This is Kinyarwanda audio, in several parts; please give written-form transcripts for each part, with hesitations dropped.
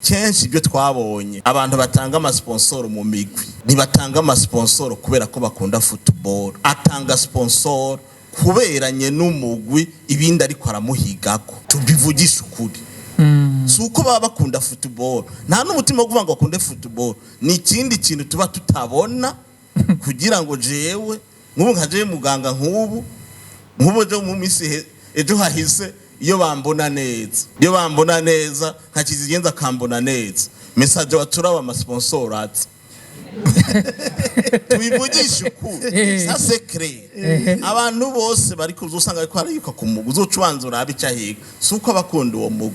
kenshi ibyo twabonye abantu batanga amasponsor mu migwi ntibatanga amasponsor kubera ko bakunda football, atanga sponsor kuberanye n'umugwi ibindi ariko aramuhigako. Tubivugisha ukuri, suko baba bakunda football, nta n'umutima wo kuvuga ngo bakunde football, ni ikindi kintu tuba tutabona kugira ngo jewe nk'ubu nkaje muganga nk'ubu je mu misi ejo hahise iyo bambona neza nkakizigenza kambona neza message waturaba ama sponsors tubivugisha ukuri ça c'est clair. Abantu bose bari kuzusanga ariko arayuka ku mugu uzocubanza urabica higa suko abakunda uwo mugu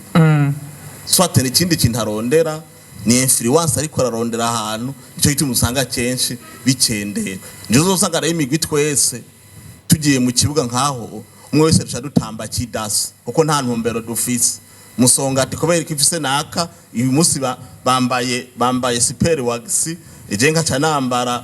swate n'ikindi kintu arondera ni influence ariko ararondera ahantu icyo gituma usanga kenshi bicendera. Nje uzosanga ari imigwi twese tugiye mu kibuga nkaho umwe wese rusha dutamba kidasi kuko nta ntumbero dufise. Musongati kubera ko ifise naka uyu munsi bambaye super wax eje nkaca nambara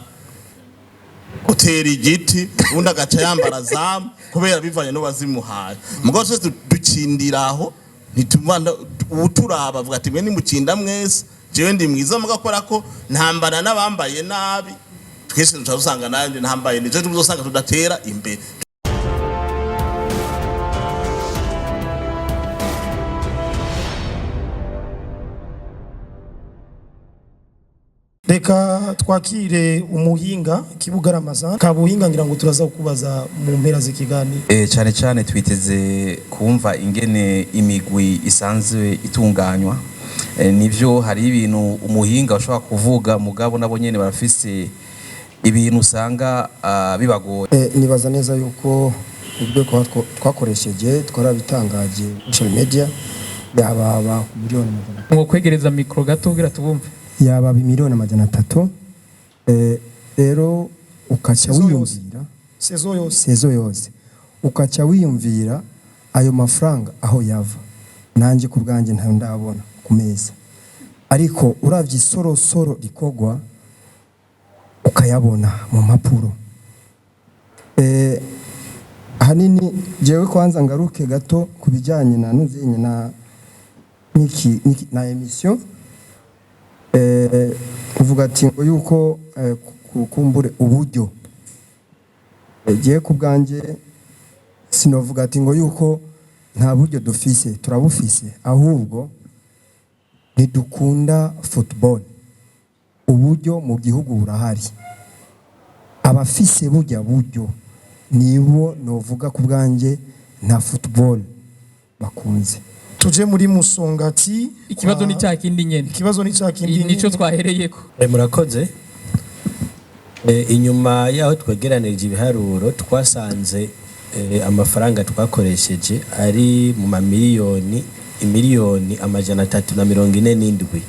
hotel igiti undi agaca yambara zamu kubera bivanye no bazimuhaye. Mugabo twese dukindiraho nitumanda uturaba avuga ati mwe ni mukinda mwese jewe ndi mwiza mugakora ko ntambara nabambaye nabi twese tuzusanga nanje ntambaye nico tuzosanga tudatera imbere. Reka twakire umuhinga Kibuga Ramazan. Kabuhinga ngira ngo turaza kubaza mu mpera z'ikiganiro. Cyane twiteze kumva ingene imigwi isanzwe itunganywa. Nivyo hari ibintu umuhinga ushobora kuvuga mugabo nabo nyene barafise ibintu usanga bibagoye. Nibaza neza yuko ibyo twakoresheje twarabitangaje social media yaba miliyoni ngo kwegereza mikro gato kugira tubumve yaba miliyoni 300. Rero ukacha wiyumvira sezo yose ukacha wiyumvira ayo mafaranga aho yava. Nanje ku bwanjye nta ndabona ku meza, ariko uravye isorosoro rikogwa ukayabona mu mpapuro. Hanini jewe kwanza ngaruke gato kubijanye na nuzenye na niki na emission kuvuga ati ngo yuko kukumbure uburyo je ku bwanjye sinovuga ati ngo yuko nta buryo dufise, turabufise, ahubwo ntidukunda football. Uburyo mu gihugu burahari, abafise buryo nibo novuga ku bwanjye nta football bakunze. Tuje muri Musongati, ikibazo ni cya kindi nyene, nico twahereyeko. Murakoze. Inyuma yaho twegeranirije ibiharuro twasanze amafaranga twakoresheje ari mu mamiliyoni imiliyoni 347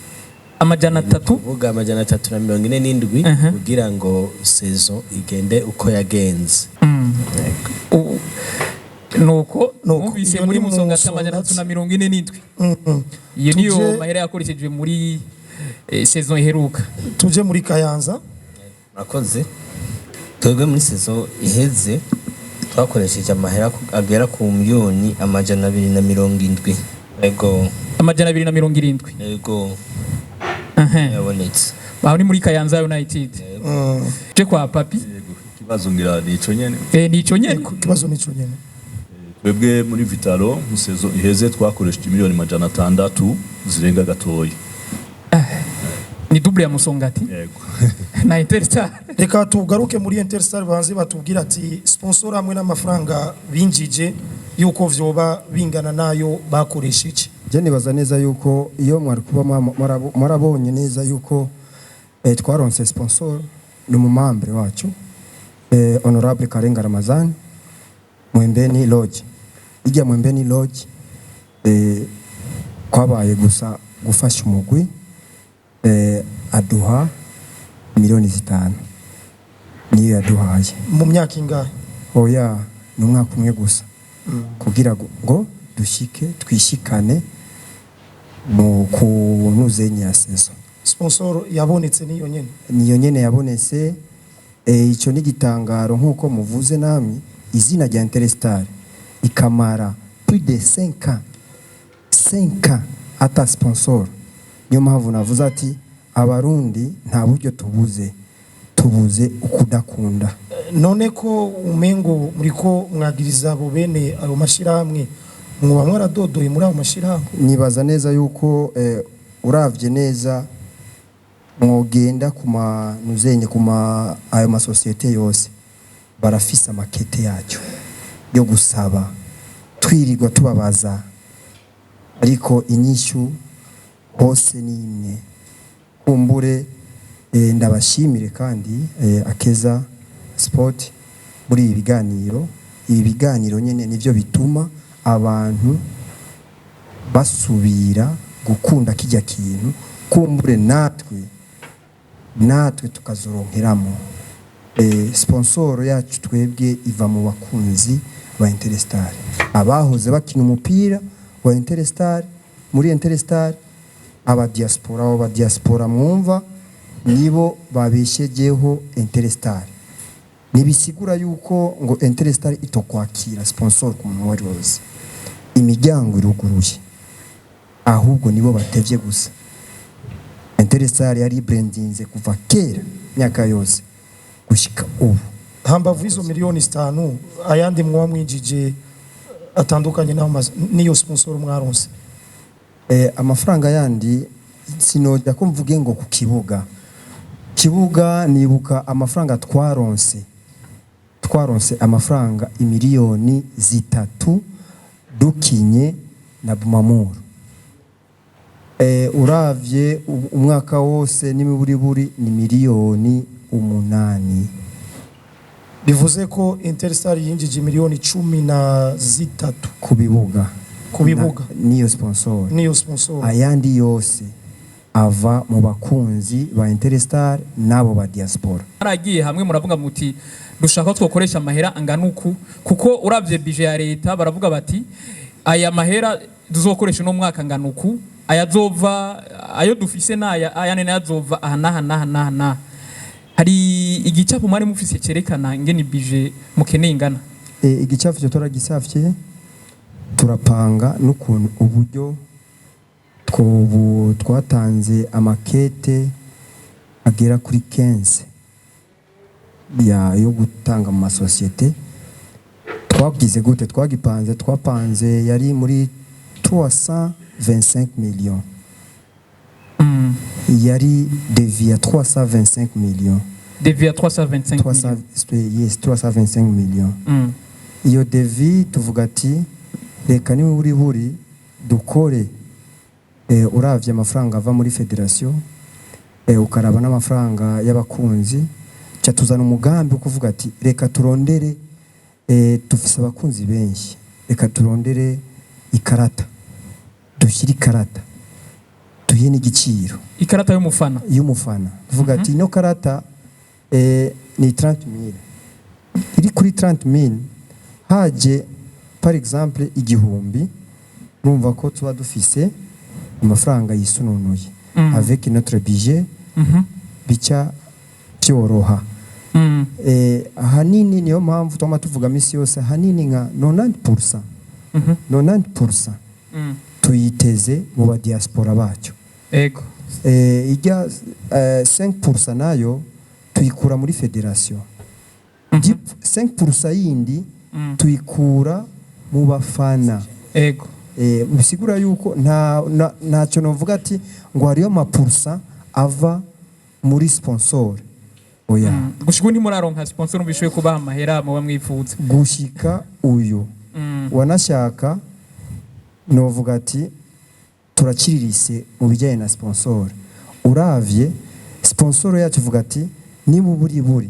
amajana 3 kuvuga 347 kugira ngo saison igende uko yagenze. Nuko numvise muri Musongati amajana 347 iyo niyo mahera yakoresheje muri saison iheruka. Tuje muri Kayanza. Murakoze. Twebwe muri saison iheze twakoresheje amahera agera ku miliyoni 270. Yego. Amajana 270. Yego. Yabonetse. Baho ni muri Kayanza United. Je kwa papi. Kibazo ngira nico nyene. Nico nyene. Kibazo nico nyene. Twebwe muri Vitalo mu saison iheze twakoresheje miliyoni 600 zirenga gatoyi. Ni double ya Musongati. Yego. Na Interstar. Reka tugaruke muri Interstar banze batubwira ati sponsor hamwe n'amafaranga binjije yuko vyoba bingana nayo bakoresheje. Je nibaza neza yuko iyo mwari kuba marabonye neza yuko twaronse sponsor n'umumambre wacu Honorable Karenga Ramazan Mwembeni Lodge. Ijya Mwembeni Lodge kwabaye gusa gufasha umugwi aduha miliyoni 5 niyo yaduhaye mu myaka ingahe. Oya ni umwaka umwe gusa kugira ngo dushike twishikane mu kunuzenye ya saison. Sponsor yabonetse niyo nyene yabonetse. Ico ni gitangaro nkuko muvuze namwe izina rya Interstar ikamara plus de 5 ans ata sponsor niyo mpamvu navuze ati abarundi nta buryo tubuze ukudakunda. None ko umengo muriko mwagiriza abo bene ayo mashirahamwe mwoba mwaradodoye muri ayo mashirahamwe? Nibaza neza yuko uravye neza mwogenda kuma nuzenye kuma ayo masosiyete yose barafise amakete yacyo yo gusaba twirirwa tubabaza, ariko inyishu hose ni imwe. Kumbure ndabashimire kandi Akeza Sport muri ibi biganiro nyene nivyo bituma abantu basubira gukunda kijya kintu, kumbure natwe tukazoronkeramo. Sponsor yacu twebwe iva mu bakunzi ba Interstar, abahoze bakina umupira wa Interstar, muri Interstar aba diaspora mwumva nibo babeshejeho Interstar. Nibisigura yuko ngo Interstar itokwakira sponsor ku muntu wari wose, imiryango iruguruye, ahubwo nibo batevye gusa. Interstar yari brandinze kuva kera myaka yose gushika ubu. Hambavu izo miliyoni 5 ayandi mwa mwinjije atandukanye naho niyo sponsor mwaronse? Amafaranga yandi sinojya ko mvuge ngo ku kibuga nibuka amafaranga twaronse amafaranga imiliyoni 3 dukinye na Bumamuru. Uravye umwaka wose n'imiburiburi ni miliyoni 8. Bivuze ko Interstar yinjije miliyoni 13 ku bibuga niyo sponsor. Ayandi yose ava mu bakunzi ba Interstar nabo ba diaspora. Aragiye hamwe muravuga muti dushaka twokoresha amahera angana uku, kuko uravye budget ya leta baravuga bati aya mahera duzokoresha no mwaka angana uku, ayazova ayo dufise ayane yazova aha. Hari igicapo mwari mufise cerekana ingene budget mukeneye ingana? Igicapo cyo turagisavye, turapanga n'ukuntu uburyo twatanze amakete agera kuri 15 yo gutanga mu masosiyete. Twagize gute? Twapanze yari muri 325 millions. Yari devia 325 millions. Devia 325 yes, 325 millions. Iyo devi tuvuga ati reka ni buri dukore uravye amafaranga ava muri federation, ukaraba n'amafaranga y'abakunzi, cha tuzana umugambi ukuvuga ati reka turondere tufise abakunzi benshi, reka turondere ikarata, dushyira ikarata tuhiye n'igiciro, ikarata y'umufana tuvuga ati no karata ni 30,000, iri kuri 30,000 haje par exemple igihumbi, numva ko tuba dufise amafaranga yisununuye avec notre budget bica byoroha. Ahanini niyo mpamvu twama tuvuga misi yose ahanini nka 90% tuyiteze mu ba diaspora bacu. Ego ijya 5% nayo tuyikura muri federation, 5% yindi tuyikura mu bafana. Ego bisigura yuko ntacyo novuga ati ngo hariyo amapursa ava muri sponsor. Oya, gushika ndi muraronka sponsor mbishoye kubaha amahera mu bamwifuza gushika uyu wanashaka novuga ati turakiririse mu bijyanye na sponsor. Uravye sponsor yacu vuga ati ni mu buri 5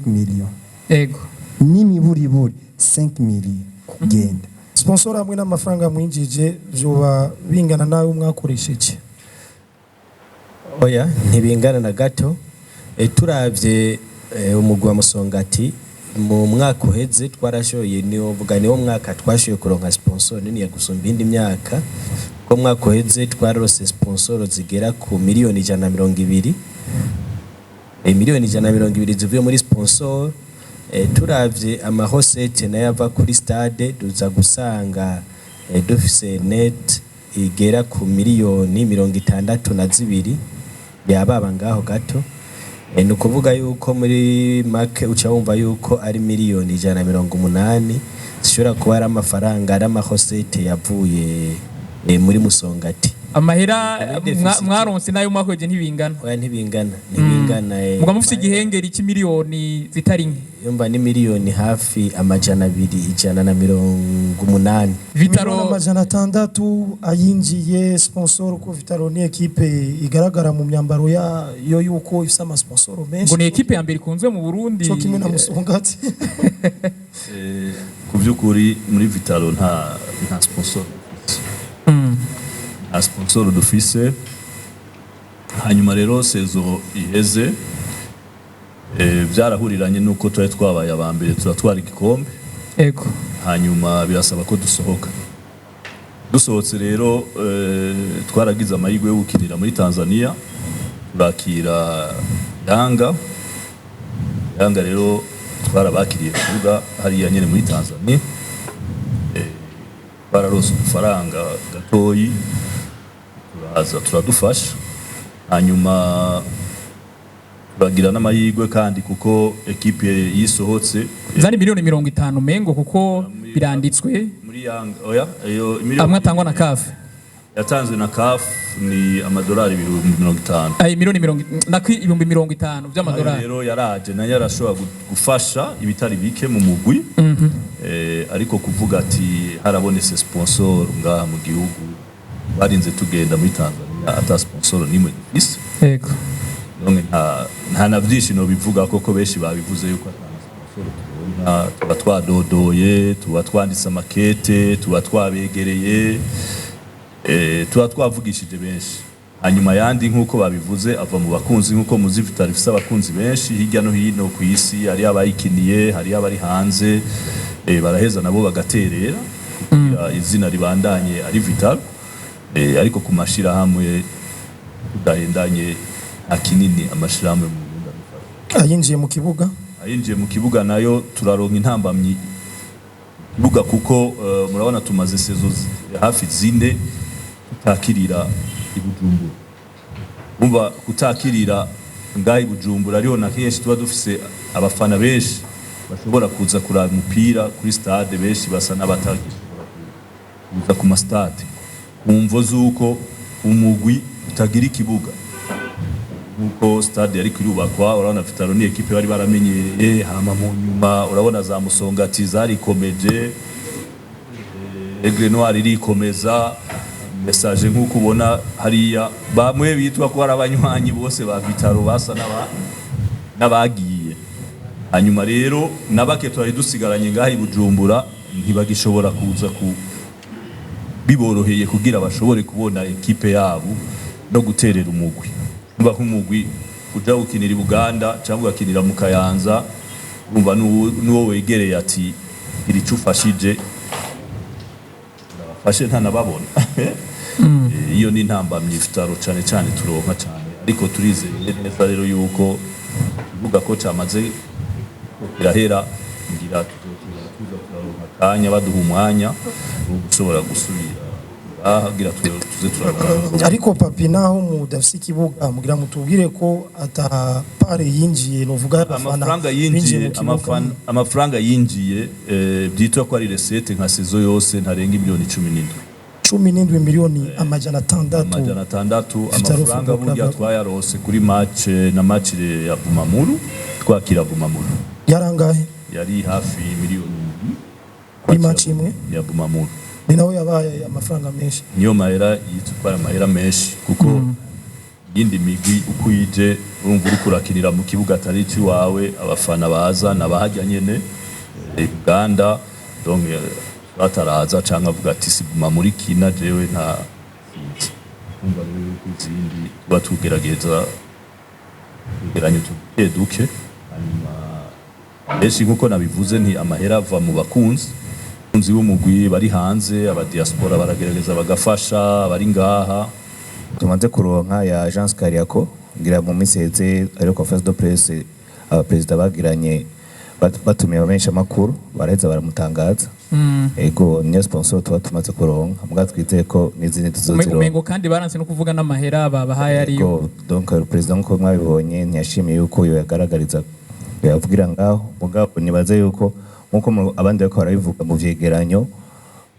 millions. Ego ni miburi 5 millions kugenda. Sponsor hamwe n'amafaranga mwinjije byoba bingana nawe mwakoresheje? Oya, ntibingana na gato. Turavye umugwi wa Musongati mu mwaka uheze twarashoye niwo mwaka twashoye kuronka sponsor nini ya gusumba indi myaka. Ko mwaka uheze twarose sponsor zigera ku miliyoni 120. Miliyoni 120 zivuye muri sponsor. Turavye amahosete nayo ava kuri stade duza gusanga dufise net igera ku miliyoni 62 yababa ngaho gato. Ni ukuvuga yuko muri make uca wumva yuko ari miliyoni 180 zishobora kuba ari amafaranga ari amahosete yavuye muri Musongati. Amahera mwaronse nayo mwakoje ntibingana. Oya ntibingana muga mufite igihengeri cy'imiliyoni zitari nke. Yumva ni miliyoni hafi amajana 280. Vitaro amajana 600 ayinjiye sponsor ko Vitaro ni equipe igaragara mu myambaro yo yuko ifite ama sponsor menshi. Ngo ni equipe ya mbere ikunzwe mu Burundi. Cyo kimwe na Musongati. Ku by'ukuri muri Vitaro nta sponsor. A sponsor dufise. Hanyuma rero sezo iheze byarahuriranye nuko twari twabaye abambere turatwara igikombe. Ego. Hanyuma birasaba ko dusohotse rero twaragize amahirwe yo gukinira muri Tanzania bakira Yanga rero twarabakiriye kuvuga hariya nyene muri Tanzania bararose udufaranga gatoyi turadufasha hanyuma bagira n'amahirwe kandi kuko equipe yisohotse zani miliyoni 50 mengo kuko biranditswe muri Yanga oya iyo amwe atangwa na CAF yatanzwe na CAF ni amadolari 50. Ay miliyoni 50 by'amadolari rero yaraje na yarashobora gufasha ibitari bike mu mugwi ariko kuvuga ati harabonetse sponsor ngaha mu gihugu barinze tugenda muri Tanzania ata sponsor nimwe gifise. Yego. None nta navyishino bivuga koko benshi babivuze yuko tuba twadodoye tuba twanditse amakete tuba twabegereye tuba twavugishije benshi hanyuma yandi nkuko babivuze ava mu bakunzi nkuko muzi Vitaro ifise abakunzi benshi hirya no hino ku isi hari abayikiniye hari abari hanze baraheza nabo bagaterera kugira izina ribandanye ari Vitaro ariko ku mashira hamwe tudahendanye akinini amashirahamwe mu Burundi ayinjiye mu kibuga nayo turaronka intambamyi kibuga kuko murabona tumaze sezo hafi 4 tutakirira ibujumbura umva kutakirira ngahi Bujumbura ariho na kenshi tuba dufise abafana benshi bashobora kuza kuraba umupira kuri stade benshi basa n'abatagishobora kuza ku ma stade kumvo zuko umugwi utagira ikibuga nuko stade yari kirubakwa urabona Vitaro ni equipe bari baramenyereye hama mu nyuma urabona za Musongati zari komeje Aigle Noir irikomeza message nkuko ubona hariya bamwe bitwa ko ari abanywanyi bose ba Vitaro basa n'abagiye hanyuma rero nabake twari dusigaranye ngahi Bujumbura ntibagishobora kuza ku biboroheye kugira bashobore kubona equipe yabo no guterera umugwi umva nk'umugwi kuja gukinira Buganda cyangwa ugakinira mu Kayanza urumva nuwo wegereye ati iri cufashije fashe ntanababona iyo ni ntambamye Vitaro cyane turonka cyane ariko turizeye neza rero yuko bivuga ko cyamaze irahera ngira tuza turaronka kanya baduha umwanya wo gushobora gusubira ahagira tuze turabona ariko papi naho mudafise ikibuga mugira mutubwire ko ata pare yinjiye novuga amafaranga yinjiye byitwa ko ari recette nka sezo yose ntarenga miliyoni 17 miliyoni amajana 6 amafaranga burya twayarose kuri match ya Bumamuru twakira Bumamuru yarangahe yari hafi miliyoni kuri match imwe ya Bumamuru ni nawe yabaye amafaranga menshi niyo mahera yitwa amahera menshi kuko yindi migwi uko yije urumva uri kurakinira mu kibuga atari ci wawe abafana baza nabahajya nyene Uganda donc bataraza canka avuga ati siguma muri kina jewe nta umva rero kuzindi tuba tugerageza kugeranya duke hanyuma benshi nkuko nabivuze nti amahera ava mu bakunzi b'umugwi bari hanze aba diaspora baragerageza bagafasha bari ngaha tumaze kuronka ya Agence Kariako ngira mu miseze ariko conference de presse abaperezida bagiranye batumiye abamenyesha amakuru baraheza baramutangaza ego niyo sponsor tuba tumaze kuronka mbwa twizeye ko n'izindi tuzozironka umengo kandi baranse no kuvuga n'amahera babahaye ariyo donc le président nko mwabibonye ntiyashimiye yuko yo yagaragariza yavugira ngaho mugabo nibaze yuko nkuko abandi bako barabivuga mu vyegeranyo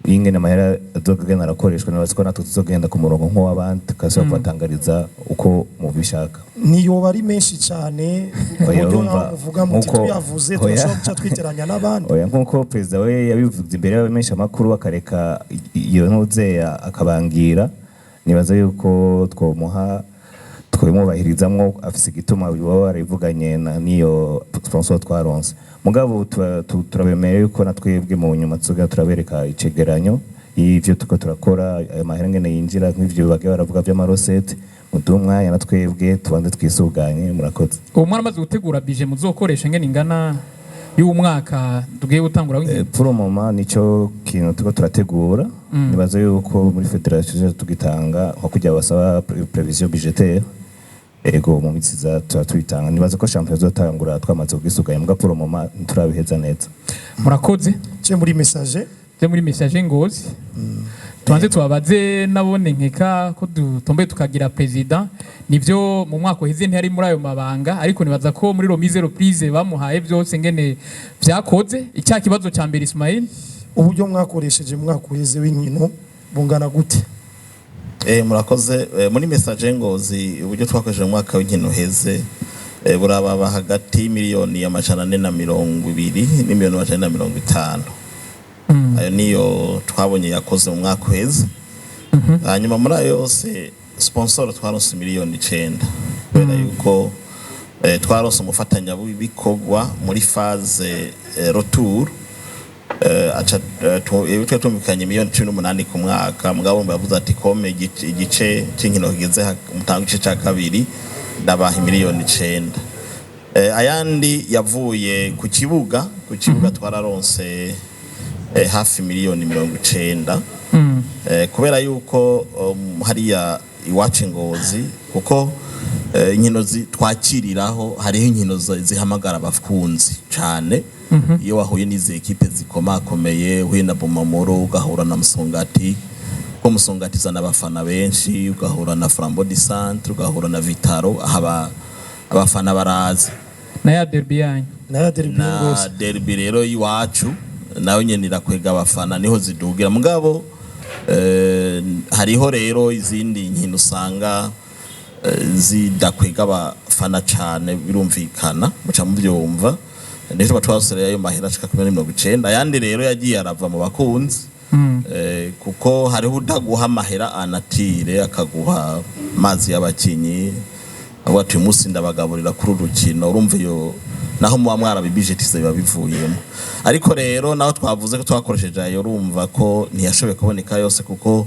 ingene amahera azogenda arakoreshwa nibaze ko natwe tuzogenda ku murongo nk'uw'abandi tukasaba kubatangariza uko mubishaka niyo bari menshi cyane uburyo navuga muti tuyavuze turashobora guca twiteranya n'abandi oya nkuko president we yabivuze imbere y'abamenyesha amakuru akareka iyo ntuze akabangira nibaza yuko twomuha twimubahirizaamwo afise igituma baba barivuganye niyo sponsor twaronse mugabo turabemeye yuko natwebwe mu nyuma tuzoga turabereka icegeranyo y'ivyo tuko turakora ayo mahera ngene yinjira nk'ivyo bage baravuga by'amarosete mudumwa yana twebwe tubanze twisuganye murakoze uwo mwana amaze gutegura budget muzokoresha ngene ingana y'umwaka tugiye gutangura w'ingene pour le moment nico kintu tuko turategura nibaza yuko muri federation tugitanga nko kujya basaba prevision budgetaire ego mu mitsiza turatwitanga nibaza ko champion zotangura twamaze kugisuganya mbwa pour le moment turabiheza neza murakoze cyo muri message ngozi tubanze tubabaze nabone nkeka ko dutombe tukagira president nivyo mu mwaka uheze ntiyari muri ayo mabanga ariko nibaza ko muri Romise Reprise bamuhaye byose ngene vyakoze icya kibazo ca mbere Ismail uburyo mwakoresheje mwaka uheze w'inkino bungana gute murakoze muri message ngozi uburyo twakoresheje mu mwaka w'inkino uheze buraba hagati miliyoni y'amajana 420 n'imiliyoni y'amajana 150 ayo niyo twabonye yakoze mu mwaka uheze hanyuma muri ayo yose sponsor twaronse miliyoni 9 kubera yuko twaronse umufatanya w'ibikorwa muri phase retour ibitwe tumvikanye miliyoni 18 ku mwaka mugabo bavuze ati kome igice cy'inkino kigeze mutanga igice cya kabiri ndabaha miliyoni 9 ayandi yavuye ku kibuga twararonse hafi miliyoni 90 kubera yuko hariya iwacu Ngozi kuko inkino twakiriraho hariho inkino zihamagara abakunzi cyane iyo wahuye n'izi ekipe zikomakomeye uhuye na Bomamoro ugahura na Musongati ko Musongati zana abafana benshi ugahura na Flambeau du Centre ugahura na Vitaro abafana barazi na ya derby yanyu na derby rero iwacu nayo nyene irakwega abafana niho zidugira mugabo hariho rero izindi nkino usanga zidakwega abafana cyane birumvikana muca mu byumva niho batwasereye ayo mahera ashika kuri 90 ayandi rero yagiye arava mu bakunzi kuko hariho udaguha amahera anatire akaguha mazi y'abakinyi abo ati umunsi ndabagaburira kuri urukino urumva iyo naho muba mwarabibijetize biba bivuyemo ariko rero naho twavuze ko twakoresheje ayo urumva ko ntiyashoboye kuboneka yose kuko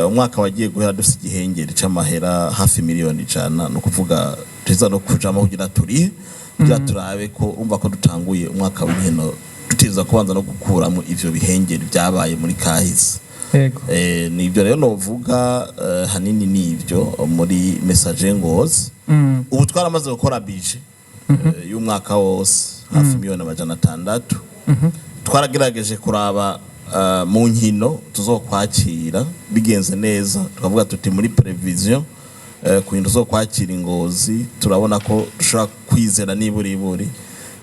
umwaka wagiye guhera dufite igihengeri c'amahera hafi miliyoni 100 no kuvuga tuza no kujamo kugira turi kugira turabe ko umva ko dutanguye umwaka w'inkino tutiza kubanza no gukuramo ivyo bihengeri byabaye muri kahise yego nibyo rero novuga hanini nibyo muri message ngozi ubu twaramaze gukora budget y'umwaka wose hafi miliyoni 600 twaragerageje kuraba mu nkino tuzokwakira bigenze neza tukavuga tuti muri prevision ku bintu tuzokwakira Ngozi turabona ko dushobora kwizera niburi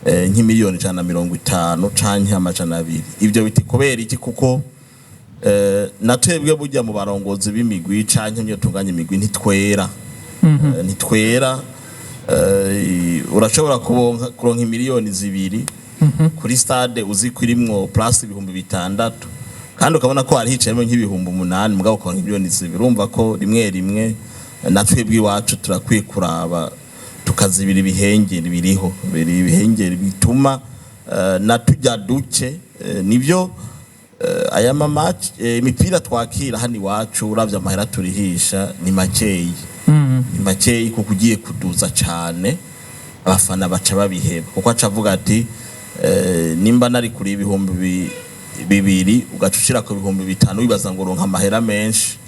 nk'imiliyoni 150 canke amajana 2 ibyo biti kubera iki kuko natwebwe bujya mu barongozi b'imigwi canke nyo tunganya imigwi ntitwera urashobora kuronka imiliyoni 2 kuri stade uzi kwirimwo plus 600 kandi ukabona ko ari hicayemo nk'ibihumbi 8 mugabo ukonka miliyoni 2 urumva ko rimwe natwebwe iwacu turakwiye kuraba tukazibira ibihengeri biriho ibihengeri bituma natujya duke nibyo aya match imipira twakira hani iwacu uravye amahera turihisha ni makeyi ni makeyi kuko ugiye kuduza cyane abafana baca babiheba kuko acavuga ati nimba nari kuri ibihumbi 2 ugacushira ku bihumbi 5 wibaza ngo ronka amahera menshi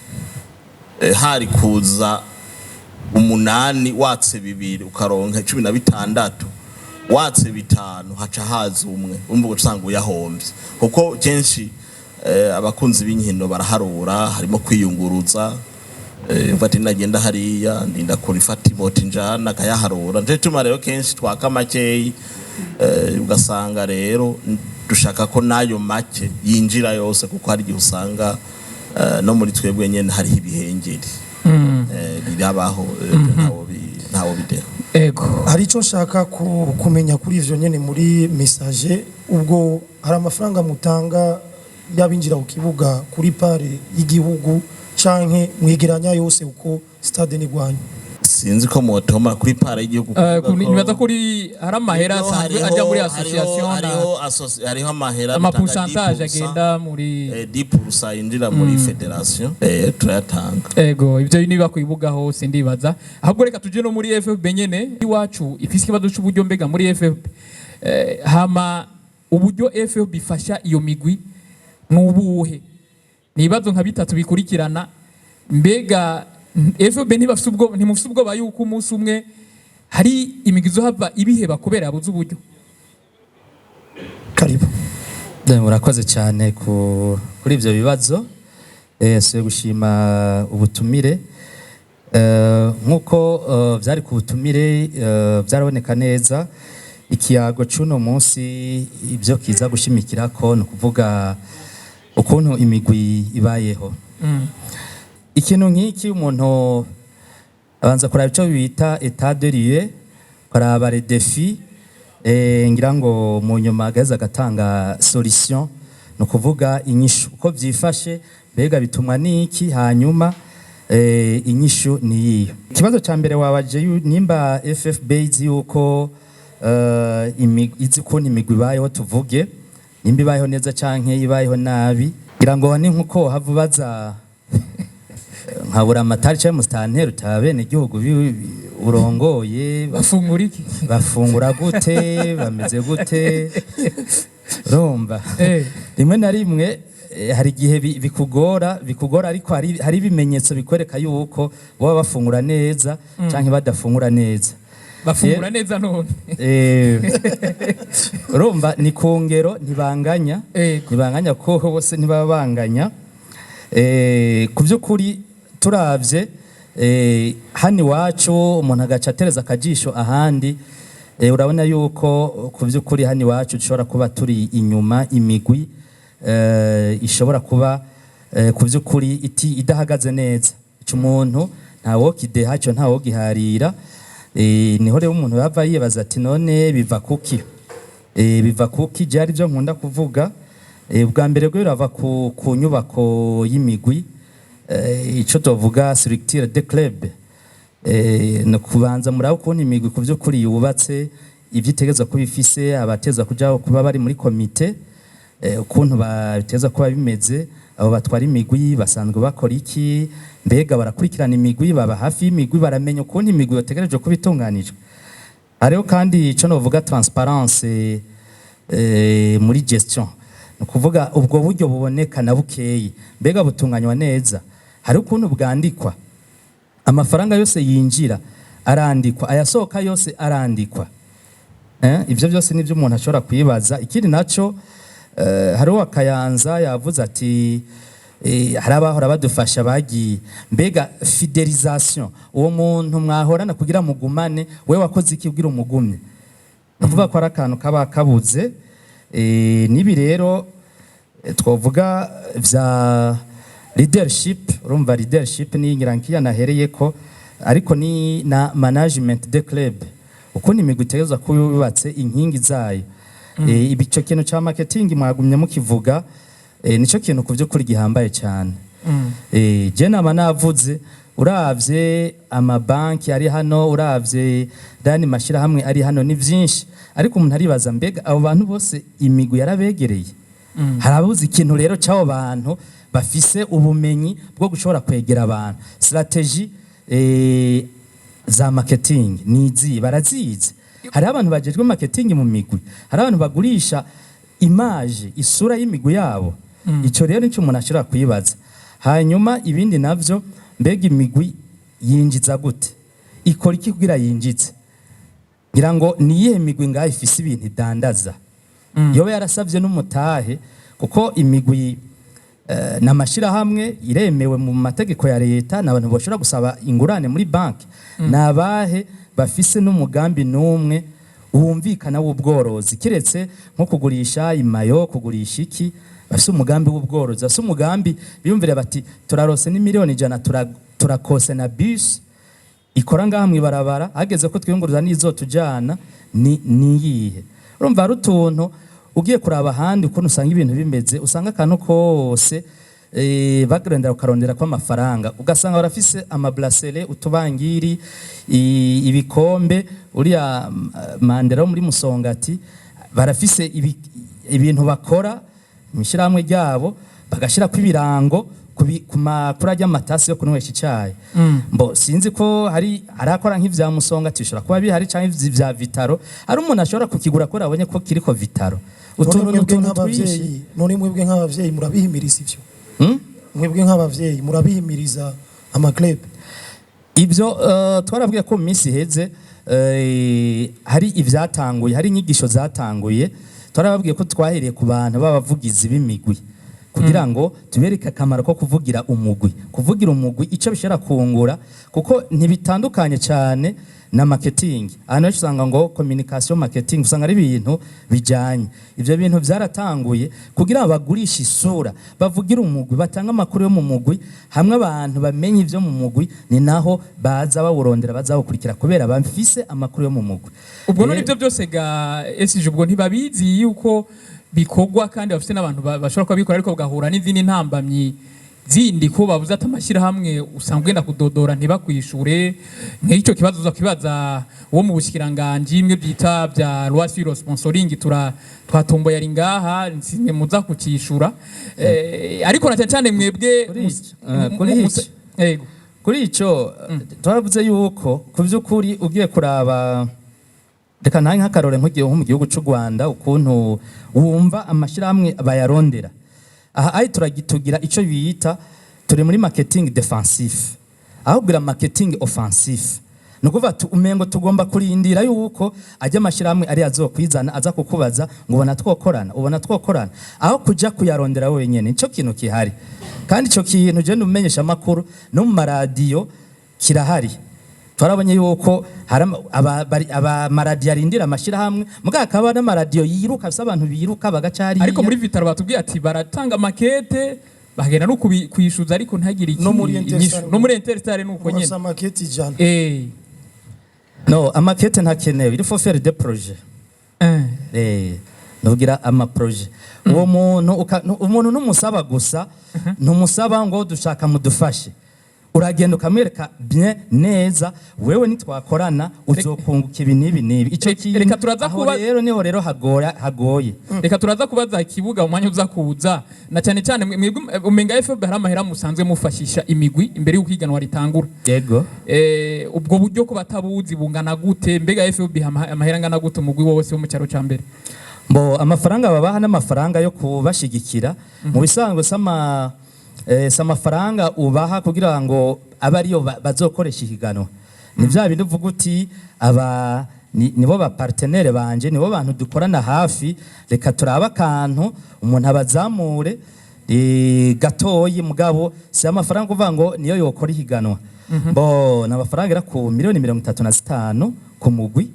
hari kuza 8 watse 2 ukaronka 16 watse bitanu haca haza umwe umva usanga uyahombye kuko kenshi abakunzi b'inkino baraharura harimo kwiyunguruza bati nagenda hariya ndinda kuri fati boti njana kayaharura nje tuma rero kenshi twaka makeyi ugasanga rero dushaka ko nayo make yinjira yose kuko hari gihe usanga no muri twebwe nyene hari ibihengeri birabaho ntawo bidera ego hari ico nshaka kumenya kuri ivyo nyene muri message ubwo hari amafaranga mutanga yabinjira ku kibuga kuri pare y'igihugu canke mwigeranya yose uko stade ni gwanyu sinzi ko motoma kuri pare y'igihugu nibaza kuri hari amahera asanzwe ajya muri association hariho amahera ama pourcentage agenda muri 10% yinjira muri federation turayatanga ego ivyo niba kwibuga hose ndibaza ahubwo reka tuje no muri FFB nyene iwacu ifise ikibazo cy'uburyo mbega muri FFB hama uburyo FFB ifasha iyo migwi nubuhe nibazo nka bitatu bikurikirana mbega FFB ntimufise ubwo bayuko umunsi umwe hari imigizo hava ibiheba kubera yabuze uburyo karibu murakoze cyane kuri ivyo bibazo se gushima ubutumire nkuko byari ku butumire byaraboneka neza ikiyago cuno munsi ibyo kiza gushimikira ko no kuvuga ukuntu imigwi ibayeho ikintu nk'iki umuntu abanza kuraba icyo bita état de lieu kuraba les défis ngira ngo mu nyuma agaza agatanga solution no kuvuga inyishu uko byifashe mbega bitumwa niki hanyuma inyishu niyo ikibazo cya mbere wabaje nimba FFB izi yuko izi ko imigwi ibayeho tuvuge nimba ibayeho neza canke ibayeho nabi ngira ngo ni nkuko havubaza nkabura amatari cyangwa mustanteri utabene igihugu urongoye bafungura iki bafungura gute bameze gute rumba rimwe na rimwe hari igihe bikugora ariko hari ibimenyetso bikwereka yuko baba bafungura neza canke badafungura neza bafungura neza none rumba ni kongero ntibanganya ko bose ntibabanganya ku by'ukuri turavye hani wacu umuntu agaca atereza akajisho ahandi urabona yuko ku by'ukuri hani wacu dushobora kuba turi inyuma imigwi ishobora kuba ku by'ukuri idahagaze neza ico umuntu ntawo kideha cyo ntawo giharira niho rero umuntu bava yibaza ati none biva kuki byari byo nkunda kuvuga bwa mbere rero birava ku nyubako y'imigwi ico tuvuga structure de club no kubanza muri ukuntu imigwi ku by'ukuri yubatse ivyitegereza ko bifise abateza kujaho kuba bari muri komite ukuntu bateza kuba bimeze abo batwara imigwi basanzwe bakora iki mbega barakurikirana imigwi baba hafi y'imigwi baramenya ukuntu imigwi yotegereje kuba itunganijwe hariho kandi ico novuga transparence muri gestion no kuvuga ubwo buryo buboneka na bukeyi mbega butunganywa neza hari ukuntu bwandikwa amafaranga yose yinjira arandikwa ayasohoka yose arandikwa ivyo byose nivyo umuntu ashobora kwibaza ikindi naco hariho akayanza yavuze ati hari abahora badufasha bagiye mbega fidelisation uwo muntu mwahorana kugira mugumane we wakoze iki kugira umugumye navuga ko ari akantu kaba kabuze nibi rero twavuga vya leadership urumva leadership ni ngirankiya nahereye ko ariko ni na management de club ukuntu imigwi itegerezwa kuba yubatse inkingi zayo ibico kintu ca marketing mwagumye mukivuga nico kintu ku by'ukuri gihambaye cyane je nama navuze uravye amabanki ari hano uravye dani mashira hamwe ari hano ni vyinshi ariko umuntu aribaza mbega abo bantu bose imigwi yarabegereye harabuze ikintu rero cy'abo bantu bafise ubumenyi bwo gushobora kwegera abantu strategy za marketing nizi barazize hari abantu bajejwe marketing mu migwi hari abantu bagurisha image isura y'imigwi yabo ico rero nico umuntu ashobora kwibaza hanyuma ibindi navyo mbega imigwi yinjiza gute ikora iki kugira yinjitse ngira ngo niyihe migwi ngaho ifise ibintu idandaza yoba yarasavye n'umutahe kuko imigwi n'amashirahamwe iremewe mu mategeko ya leta n'abantu bashobora gusaba ingurane muri banki nabahe bafise n'umugambi n'umwe wumvikana w'ubworozi kiretse nko kugurisha imayo kugurisha iki bafise umugambi w'ubworozi bafise umugambi biyumvire bati turarose ni miliyoni 100 turakose na bus ikora ngaha mwibarabara hageze ko twiyunguruza nizo tujana ni yihe urumva rutuntu ugiye kuraba handi ukuntu usanga ibintu bimeze usanga kantu kose bagrendera ukarondera kwa amafaranga ugasanga barafise amabrasserie utubangiri ibikombe uriya mandera muri Musongati barafise ibintu bakora imishyiramwe ryabo bagashira kwibirango kumakura ry'amatasi yo kunwesha icyayi mbo sinzi ko hari arakora nk'ivya Musongati bishobora kuba bihari canke ivya Vitaro ari umuntu ashobora kukigura ko abonye ko kiriko Vitaro utuntu twinshi none mwebwe nk'abavyeyi murabihimiriza ivyo mwebwe nk'abavyeyi murabihimiriza amaclub ibyo twarabwiye ko mu minsi iheze hari ivyatanguye hari inyigisho zatanguye twarababwiye ko twahereye ku bantu b'abavugizi b'imigwi kugira ngo tubereke akamaro ko kuvugira umugwi icyo bishobora kungura kuko ntibitandukanye cyane na marketing ahantu usanga ngo communication marketing usanga ari ibintu bijanye ivyo bintu byaratanguye kugira abagurisha isura bavugira umugwi batanga amakuru yo mu mugwi hamwe abantu bamenye ivyo mu mugwi ni naho baza bawurondera bazabukurikira kubera bamfise amakuru yo mu mugwi ubwo none ibyo byose ga SG ubwo ntibabizi yuko bikogwa kandi bafite n'abantu bashobora kuba bikora ariko bagahura n'izindi ntambamyi zindi ko bavuze ati amashyirahamwe usanga ugenda kudodora ntibakwishure nk'icyo kibazo uza kwibaza uwo mu bushikiranganje imwe byita bya loi sur sponsoring twatomboye ari ngaha nsimwe muza kukishura ariko na cyane mwebwe kuri ico twaravuze yuko kuvyukuri ugiye kuraba reka nta nk'akarore nko mu gihugu cy'u Rwanda ukuntu wumva amashyirahamwe bayarondera aha ari turagitugira icyo bita turi muri marketing defensive aho bwira marketing offensive nukuvuga umengo tugomba kurindira yuko ajya amashyirahamwe ari azokwizana aza kukubaza ngo ubona twokorana aho kujya kuyarondera wenyene nico kintu kihari kandi ico kintu je numenyesha amakuru no mu maradiyo kirahari twarabonye yuko aba maradiyo arindira amashyirahamwe mugabo akaba n'amaradiyo yiruka afise abantu biruka bagacari ariko muri Vitaro batubwiye ati baratanga makete bagenda no kwishuza ariko ntagire iki no muri Interstar nuko nyene makete ijana no amakete ntakenewe il faut faire des projets nugira ama projet uwo umuntu numusaba gusa numusaba ngo dushaka mudufashe uragenda ukamwereka bien neza wewe nitwakorana uzokunguka ibi nibi ico reka turaza kuba rero hagoye reka turaza kubaza ikibuga mu mwanya uza kuza na cyane cyane umenga FB hari amahera musanzwe mufashisha imigwi imbere y'ukwiganwa ritangura yego ubwo buryo ko batabuzi bungana gute mbega FB amahera ngana gute umugwi wose wo mu cyaro ca mbere mbo amafaranga babaha n'amafaranga yo kubashigikira mu bisanzwe amafaranga ubaha kugira ngo aba ariyo bazokoresha ihiganwa ni bya bindi uvuga uti nibo ba partenaire banje nibo bantu dukorana hafi reka turaba akantu umuntu abazamure gatoyi mugabo si amafaranga uvuga ngo niyo yokora ihiganwa bo n'amafaranga era ku miliyoni 35 ku mugwi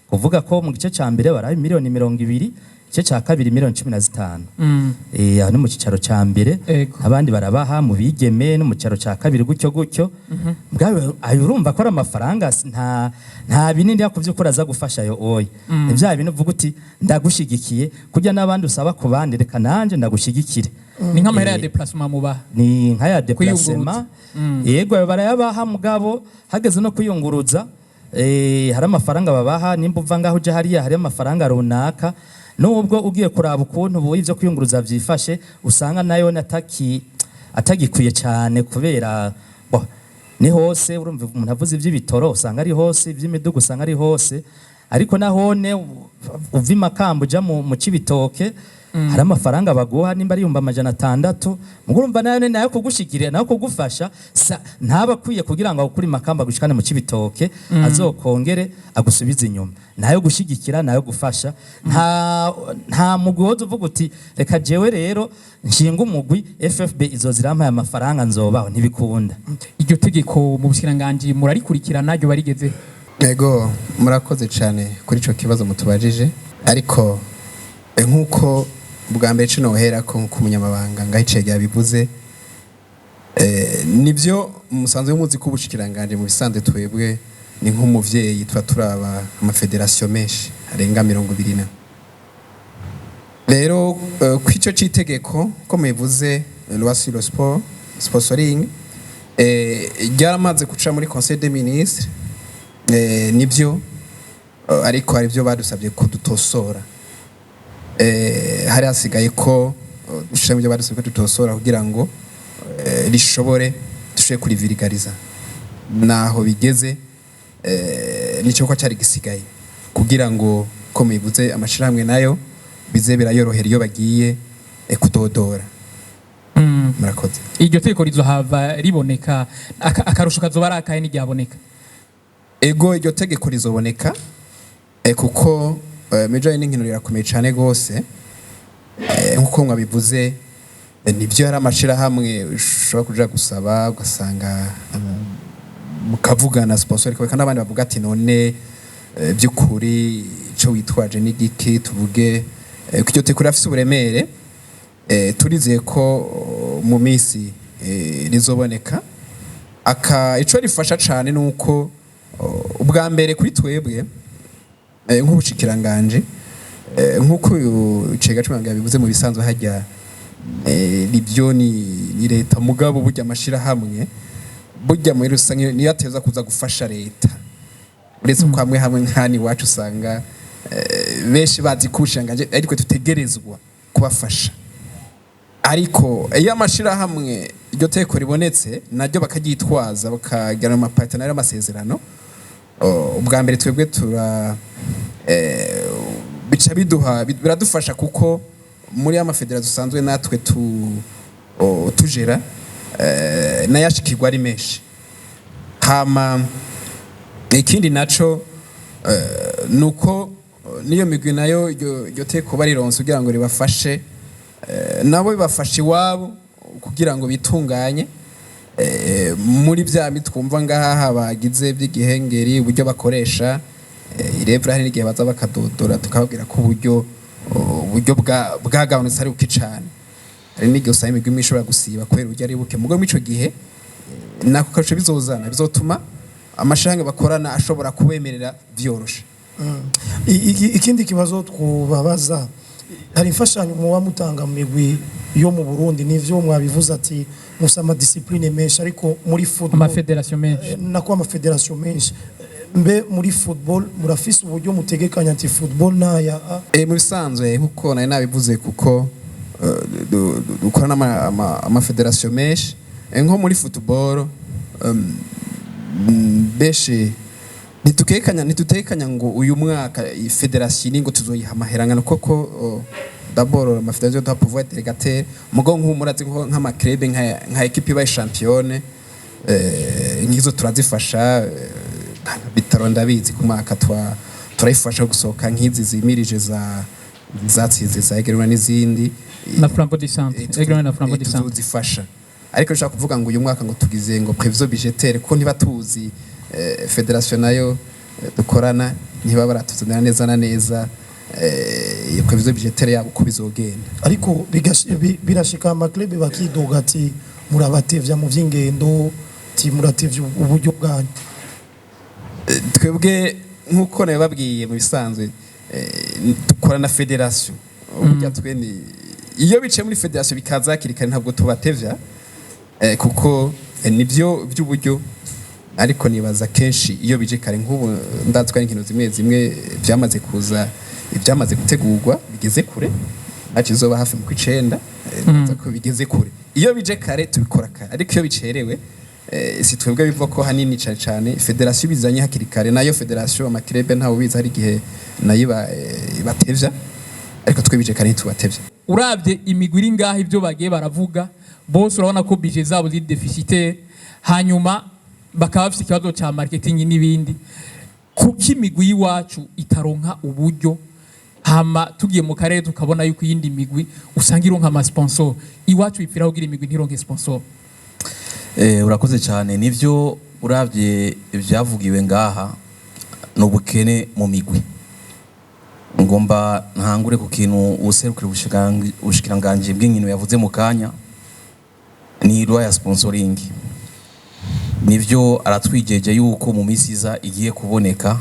kuvuga ko mu gice ca mbere baraye miliyoni 20 igice ca kabiri miliyoni 15 no mu cicaro ca mbere abandi barabaha mu bigeme no mu cicaro ca kabiri gutyo bwawe urumva ko ari amafaranga nta binini yakuvyukura za gufasha yo oya ivya bintu uvuga uti ndagushigikiye kujya n'abandi usaba ku bandi reka nanje ndagushigikire ni nk'amahera ya déplacement mubaha ni nka ya déplacement yego barayabaha mugabo hageze no kuyunguruza hari amafaranga babaha nimba uva ngaho uje hariya hari amafaranga runaka nubwo ugiye kuraba ukuntu ubu ivyo kwiyunguruza vyifashe usanga nayo atagikwiye cyane kubera ni hose urumva umuntu avuze ivy'ibitoro usanga ari hose ivy'imidugu usanga ari hose ariko nahone uva Makamba uja mu Cibitoke hari amafaranga baguha nimba ari 600 mugurumva nayo nayo kugushikirira nayo kugufasha ntaba kwiye kugira ngo akuri makamba gushikane mu cibitoke azokongere agusubiza inyuma nayo gushigikira nayo gufasha nta mugozo uvuga uti reka jewe rero nshinga umugwi FFB izozirampaye amafaranga nzobaho ntibikunda. Iryo tegeko mu bushiranganje murarikurikirana ryo barigeze? Ego murakoze cyane kuri ico kibazo mutubajije, ariko nkuko bwa mbere cino hera ko nk'umunyamabanga ngahicege yabivuze nivyo musanzwe muzi ko ubushikiranganje mu bisanzwe twebwe ni nk'umuvyeyi turaba amafederation menshi arenga 20. Rero kwico citegeko ko mubivuze loi sur le sport sponsoring ryaramaze kuca muri Conseil des ministres nibyo ariko hari byo badusabye ko dutosora hari hasigaye ko dushira mu byo badusabye ko dutosora kugira ngo rishobore dushoboye kurivirigariza naho bigeze nicyo ko cyari gisigaye kugira ngo ko mubivuze amashirahamwe nayo bize birayorohera iyo bagiye kudodora. Murakoze. Iryo tegeko rizohava riboneka akarusho kazoba ari akahe n'iryaboneka? Ego iryo tegeko rizoboneka kuko Major n'inkino rirakomeye cyane gose nkuko mwabivuze nibyo hari amashirahamwe ushobora kuja gusaba ugasanga mukavugana sponsor ko kandi abandi bavuga ati none byukuri ico witwaje n'igiki tuvuge kujyo tekura afise uburemere turizeye ko mu minsi rizoboneka ico rifasha cyane nuko ubwa mbere kuri twebwe nk'ubushikiranganje nkuko icega cyangwa bivuze mu bisanzwe hajya libyo ni leta mugabo burya amashira hamwe burya muri rusange niyo ateza kuza gufasha leta uretse ko hamwe nkani wacu usanga benshi bazi kubushinganje ariko tutegerezwa kubafasha ariko iyo amashira hamwe iryo teko ribonetse naryo bakagitwaza bakagera mu partner amasezerano ubwa mbere twebwe bica biradufasha kuko muri amafederation dusanzwe natwe tujera nayashikirwa ari menshi hama ikindi naco nuko niyo migwi nayo iryo teko barironse kugira ngo ribafashe nabo bibafashe iwabo kugira ngo bitunganye muri bya mitwumva ngaha bagize by'igihengeri uburyo bakoresha irevra hari n'igihe baza bakadodora tukababwira ko uburyo bwagabanutse ari buke cyane hari n'igihe usanga imigwi mishobora gusiba kubera uburyo ari buke mugo mico gihe nako kaco bizozana bizotuma amashanga bakorana ashobora kubemerera vyoroshe. Ikindi kibazo twababaza hari imfashanyo muba mutanga mu migwi yo mu Burundi nivyo mwabivuze ati musama discipline menshi ariko muri football amafederation menshi nako amafederation menshi mbe muri football murafise uburyo mutegekanya ati football naya mu bisanzwe nkuko nayo nabivuze kuko dukorana amafederation menshi nko muri football beshe nitutekanya ngo uyu mwaka federation ningo tuzoyiha amaherangano koko d'abord amafederation doit pouvoir être délégataire mugo nk'umurazi nk'ama club nka equipe ba championne ngizo turazifasha bitaro ndabizi ku mwaka turayifasha gusohoka nk'izi zimirije zatsinze za Egeruna n'izindi na Flambeau du Centre Egeruna na Flambeau du Centre zifasha ariko nshaka kuvuga ngo uyu mwaka ngo tugize ngo prévision budgétaire ko ntibatuzi federation nayo dukorana ntiba baratuzanira neza na neza iyo prévision budgétaire yabo ko bizogenda ariko birashika ama club bakidoga ati murabatevya mu vy'ingendo ti muratevya uburyo bwanyu twebwe nkuko nayo babwiye mu bisanzwe dukorana federation uburyo twene iyo bice muri federation bikaza kirikana ntabwo tubatevya kuko nibyo by'uburyo ariko nibaza kenshi iyo bije kare nk'ubu ndatswa inkino zimwe byamaze kuza ibyamaze gutegurwa bigeze kure nakizoba hafi mu kwicenda ko bigeze kure iyo bije kare tubikora kare ariko iyo bicerewe si twebwe bivuga ko hanini cyane federation bizanye hakiri kare nayo federation amakrebe ntawo biza hari gihe nayo batevya ariko twebije kare tubatevya. urabye imigwi iri ngaho ibyo bagiye baravuga bose urabona ko budget zabo ziri deficitaire hanyuma bakaba bafite ikibazo cya marketing n'ibindi kuko imigwi y'iwacu itaronka uburyo hama tugiye mu karere tukabona yuko iyindi migwi usanga ironka ama sponsor iwacu bipfira kugira imigwi ntironke sponsor. Urakoze cyane nivyo uravye ibyavugiwe ngaha n'ubukene mu migwi ngomba ntangure ku kintu userukira ubushikiranganje bw'inkino yavuze mu kanya ni loi ya sponsoring nivyo aratwijeje yuko mu minsi iza igiye kuboneka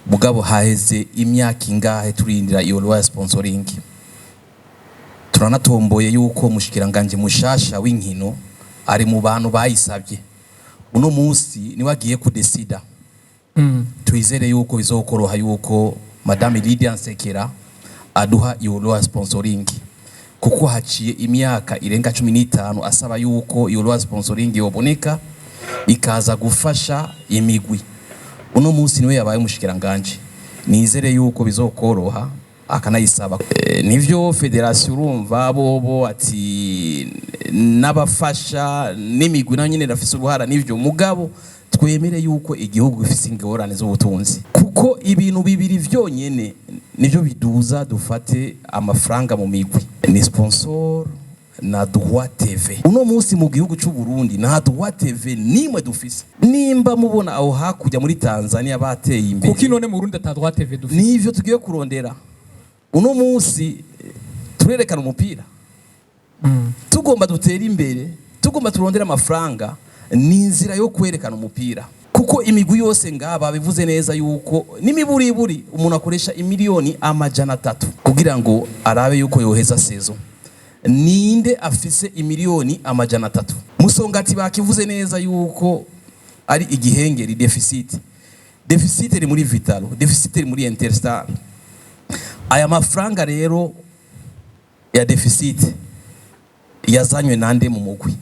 mugabo haheze imyaka ingahe turindira iyo loi ya sponsoring turanatomboye yuko umushikiranganje mushasha w'inkino ari mu bantu bayisabye uno munsi ni wagiye kudesida tuizere yuko bizokoroha yuko Madame Lydia Nsekera aduha iyo loi ya sponsoring kuko haciye imyaka irenga 15 asaba yuko iyo loi ya sponsoring yoboneka ikaza gufasha imigwi uno munsi niwe yabaye umushikiranganje nizere yuko bizokoroha akanayisaba nivyo federation urumva bobo ati nabafasha n'imigwi na nyine rafise uruhara nivyo mugabo twemere yuko igihugu gifise ingorane z'ubutunzi kuko ibintu bibiri vyonyene nivyo biduza dufate amafaranga mu migwi ni sponsor na droit TV uno munsi mu gihugu cy'u Burundi na droit TV nimwe dufise nimba mubona aho hakujya muri Tanzania bateye imbere kuko none mu Burundi ata droit TV dufise nivyo tugiye kurondera uno munsi turerekana umupira tugomba dutera imbere tugomba turondera amafaranga ni inzira yo kwerekana umupira kuko imigwi yose ngaba bivuze neza yuko n'imiburiburi umuntu akoresha imiliyoni 300 kugira ngo arabe yuko yoheza sezo ninde afise imiliyoni 300 Musongati bakivuze neza yuko ari igihengeri deficit iri muri Vitalo deficit iri muri Interstar aya mafaranga rero ya deficit yazanywe nande mu mugwi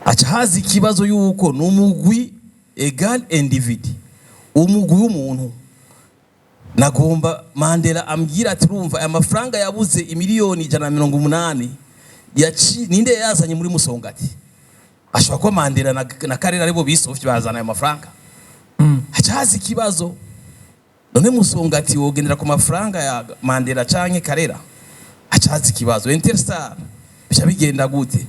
acha hazi kibazo yuko numugwi egal individu umugwi w'umuntu nagomba Mandela ambwira ati urumva aya mafaranga yabuze imiliyoni 180 yaci ninde yazanye muri Musongati ashobora ko Mandela na Karera aribo bisofye bazana aya mafaranga acha hazi kibazo none Musongati wogendera ku mafaranga ya Mandela canke Karera acha hazi kibazo Interstar bigenda gute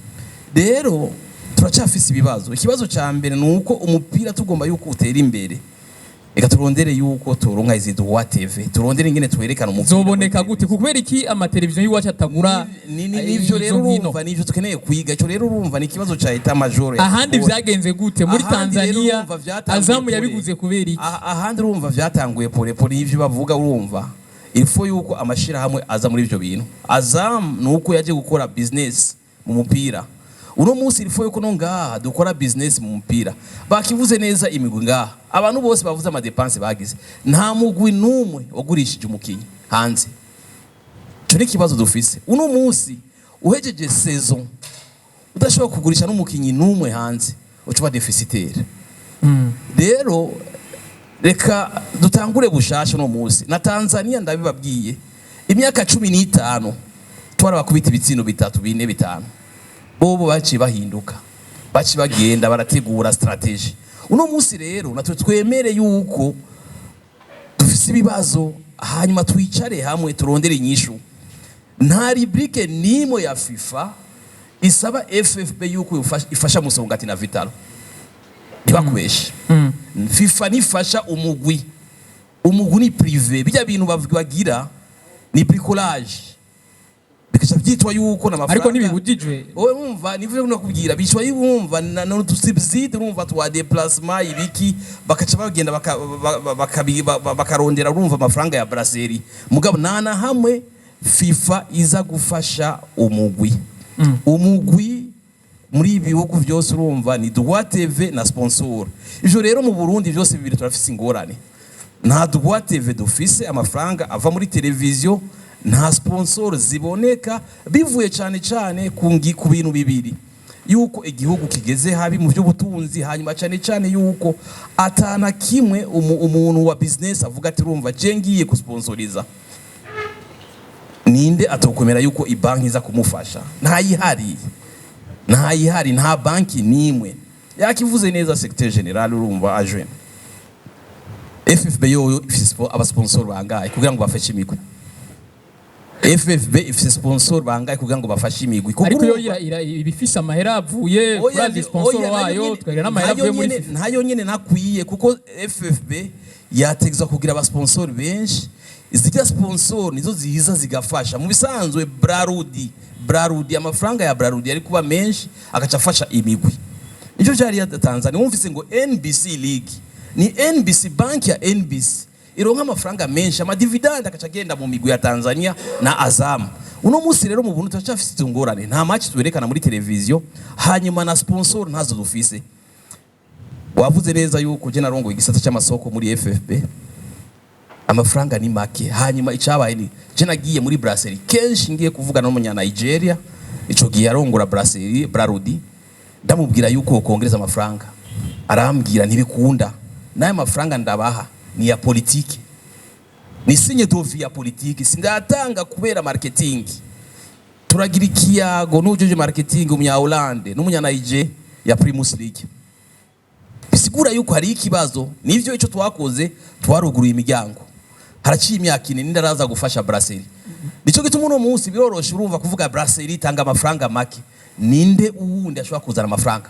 rero turacafise ibibazo ikibazo ca mbere nuko umupira tugomba yuko utera imbere eka turondere yuko turonka izi droit TV turondere ingene twerekana umupira zoboneka gute kubera iki ama televiziyo yiwacu atagura nivyo rero urumva nivyo tukeneye kwiga cyo rero urumva ni ikibazo ca eta major ahandi vyagenze gute muri Tanzania Azamu yabiguze kubera iki ahandi urumva vyatanguye pole ivyo bavuga urumva ilfo yuko amashira hamwe aza muri ivyo bintu Azam nuko yaje gukora business mu mupira uno munsi ilfo yuko no ngaha dukora business mu mupira bakivuze neza imigwi ngaha abantu bose bavuze ama dépenses bagize nta mugwi numwe ogurishije umukinyi hanze cyo ni kibazo dufise uno munsi uhejeje saison udashobora kugurisha n'umukinyi numwe hanze ucuba deficitaire rero reka dutangure bushasha no munsi na Tanzania ndabibabwiye imyaka 15 twara bakubita ibitsino 3 4 5 bobo baci bahinduka baci bagenda barategura strategy uno munsi rero natwe twemere yuko dufise ibibazo hanyuma twicare hamwe turondere inyishu nta rubrique nimwe ya FIFA isaba FFP yuko ifasha Musongati na Vitalo ntibakubeshe FIFA nifasha umugwi ni privé bijya bintu bagira ni bricolage bikaca byitwa yuko n'amafaranga ariko nibibujijwe wowe wumva nivuye no kubwira bishwa yumva na tusibzide urumva twa déplacement ibiki bakaca bagenda bakarondera urumva amafaranga ya brasserie mugabo nana hamwe FIFA iza gufasha umugwi muri ibihugu byose urumva ni droit TV na sponsor ivyo rero mu Burundi byose bibiri turafise ingorane nta droit TV dufise amafaranga ava muri televiziyo nta sponsor ziboneka bivuye cyane ku bintu bibiri yuko igihugu kigeze habi mu by'ubutunzi hanyuma cyane yuko atana kimwe umuntu wa business avuga ati urumva je ngiye kusponsoriza ninde atokomera yuko ibanki iza kumufasha? ntayihari nta banki nimwe. Yakivuze neza secteur general urumva aje FFB yo ifise abasponsor bangaye kugira ngo bafashe imigwi. FFB ifise sponsor bangaye kugira ngo bafashe imigwi. Ariko yo ibifise amahera avuye kuri sponsor wayo twegera n'amahera avuye muri FIFA. Ntayo nyene nakwiye kuko FFB yategezwa kugira abasponsor benshi. Izijya sponsor nizo zihiza zigafasha. Mu bisanzwe Brarudi amafaranga ya Brarudi yari kuba menshi agacafasha imigwi. Icyo cyari ya Tanzania wumvise ngo NBC League ni NBC banki ya NBC ironka amafaranga menshi amadividend akacagenda mu migwi ya Tanzania na Azam. Uno musi rero mu buntu turacafise ingorane nta match twerekana muri televiziyo hanyuma na sponsor ntazo dufise. Wavuze neza yuko je narongo igisata cy'amasoko muri FFB amafaranga ni make hanyuma icabaye ni je nagiye muri Brasserie kenshi ngiye kuvugana n'umunya Nigeria ico giye arongora Brasserie Brarudi ndamubwira yuko kongereza amafaranga arambwira ntibikunda naye amafaranga ndabaha ni ya politiki ni sinye dovi ya politiki sindatanga kubera marketing turagira ikiyago n'ujeje marketing umunya Hollande n'umunya Nigeria ya Primus League bisigura yuko hari ikibazo nivyo ico twakoze twaruguruye imiryango haraciye imyaka ine ndaraza gufasha Brasserie nico gituma uno munsi biroroshe urumva kuvuga Brasserie itanga amafaranga make ninde uwundi ashobora kuzana amafaranga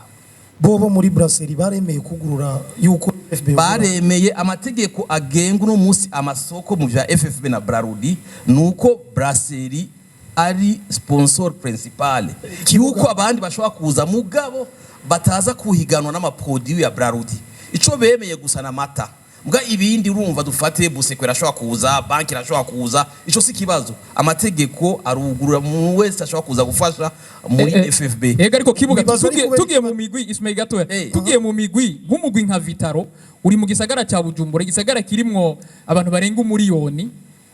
bobo muri Brasserie baremeye kugurura yuko FFB baremeye amategeko agenga uno munsi amasoko mu vya FFB na Brarudi nuko Brasserie ari sponsor principal yuko abandi bashobora kuza mugabo bataza kuhiganwa n'amaproduit ya Brarudi ico bemeye gusa na mata mbwa ibindi urumva dufate Buseko irashobora kuza banki irashobora kuza ico si kibazo amategeko arugurura mu wese ashobora kuza gufasha muri FFB ega ariko kibuga tugiye mu migwi Ismail gatoya tugiye mu migwi nk'umugwi nka Vitaro uri mu gisagara cya Bujumbura igisagara kirimwo abantu barenga umuriyoni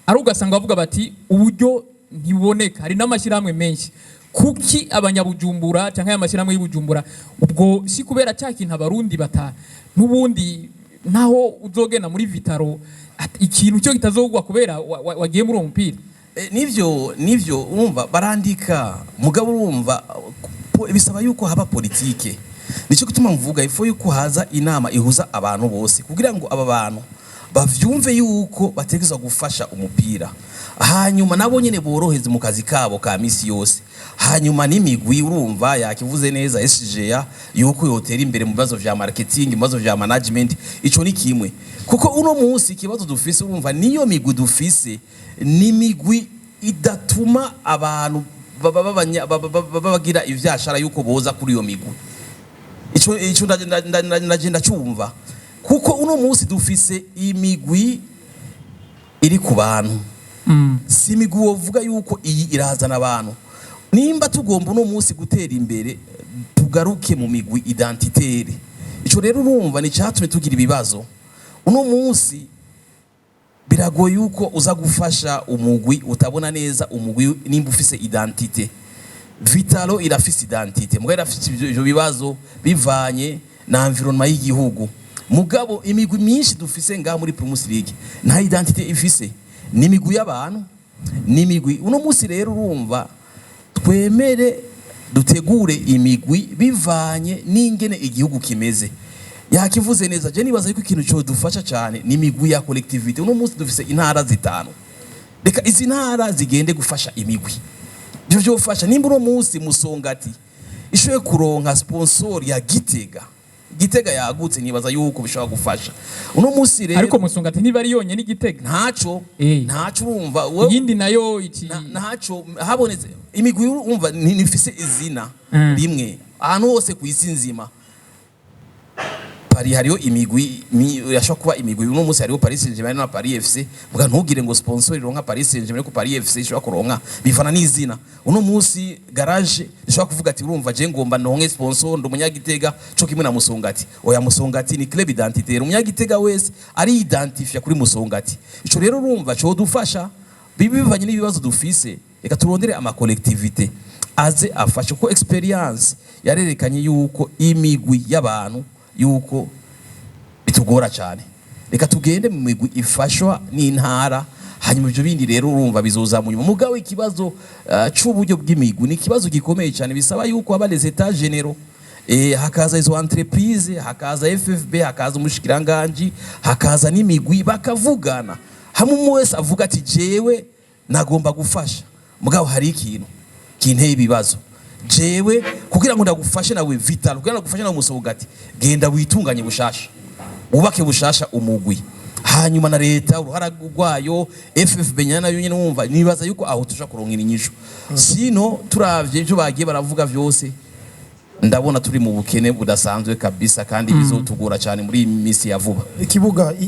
ari ugasanga bavuga bati uburyo ntiboneka hari n'amashyirahamwe menshi kuki abanyabujumbura cyangwa amashyirahamwe y'Ubujumbura ubwo si kubera cyakintu abarundi bata nubundi naho uzogena muri Vitaro ikintu cyo kitazogwa kubera wagiye muri umupira nivyo urumva barandika mugabo urumva bisaba yuko haba politike nico gituma mvuga ifo yuko haza inama ihuza abantu bose kugira ngo aba bantu bavyumve yuko bategezwa gufasha umupira hanyuma nabo nyene boroheze mu kazi kabo ka misi yose hanyuma n'imigwi urumva yakivuze neza SGA yuko yotera imbere mu bibazo vya marketing mu bibazo vya management ico ni kimwe kuko uno munsi kibazo dufise urumva niyo migwi dufise ni migwi idatuma abantu babagira ivyashara yuko boza kuri iyo migwi ico ndagenda cyumva kuko uno munsi dufise imigwi iri ku bantu si imigwi wovuga yuko iyi irazana abantu nimba tugomba uno munsi gutera imbere tugaruke mu migwi identitaire ico rero urumva ni cyatumye tugira ibibazo uno munsi biragoye yuko uza gufasha umugwi utabona neza umugwi nimba ufise identité Vitalo irafise identité mugabo irafise ibyo bibazo bivanye na environnement y'igihugu mugabo imigwi myinshi dufise ngaha muri Primus League nta identité ifise n'imigwi y'abantu n'imigwi uno munsi rero urumva twemere dutegure imigwi bivanye n'ingene igihugu kimeze yakivuze neza je nibaza yuko ikintu cyo dufasha cyane n'imigwi ya collectivité uno munsi dufise intara zitanu reka izi ntara zigende gufasha imigwi byo byofasha nimba uno munsi Musongati ishoye kuronka sponsor ya Gitega yagutse nibaza yuko bishobora gufasha uno munsi rero ariko Musongati niba ari yonye n'Igitega ntaco urumva yindi nayo iki ntaco habonetse imigwi urumva nifise izina rimwe ahantu hose ku isi nzima Paris hariyo imigwi yashobora kuba imigwi uno munsi hariyo Paris Saint-Germain na Paris FC muga ntugire ngo sponsor ironka Paris Saint-Germain ko Paris FC ishobora kuronka bivana n'izina uno munsi garage ishobora kuvuga ati urumva je ngomba nonke sponsor ndo munyagitega cyo kimwe na Musongati oya Musongati ni club identitaire umunyagitega wese ari identifia kuri Musongati ico rero urumva cyo dufasha bivanye n'ibibazo dufise reka turondere ama collectivité aze afashe ko experience yarerekanye yuko imigwi y'abantu yuko bitugora cyane reka tugende mu migwi ifashwa n'intara hanyuma ibyo bindi rero urumva bizoza mu nyuma mugabo ikibazo c'uburyo bw'imigwi ni ikibazo gikomeye cyane bisaba yuko aba les états généraux hakaza izo entreprise hakaza FFB hakaza umushikiranganje hakaza n'imigwi bakavugana hamwe umwe wese avuga ati jewe nagomba gufasha mugabo hari ikintu kinteye ibibazo jewe kugira ngo ndagufashe nawe vital kugira ngo ndagufashe nawe Musongati genda witunganye bushasha ubake bushasha umugwi hanyuma na leta uruhara rwayo FFB nyana yo nyine wumva nibaza yuko aho tusha kuronkira inyisho sino turavye ibyo bagiye baravuga vyose ndabona turi mu bukene budasanzwe kabisa kandi bizotugora cyane muri misi ya vuba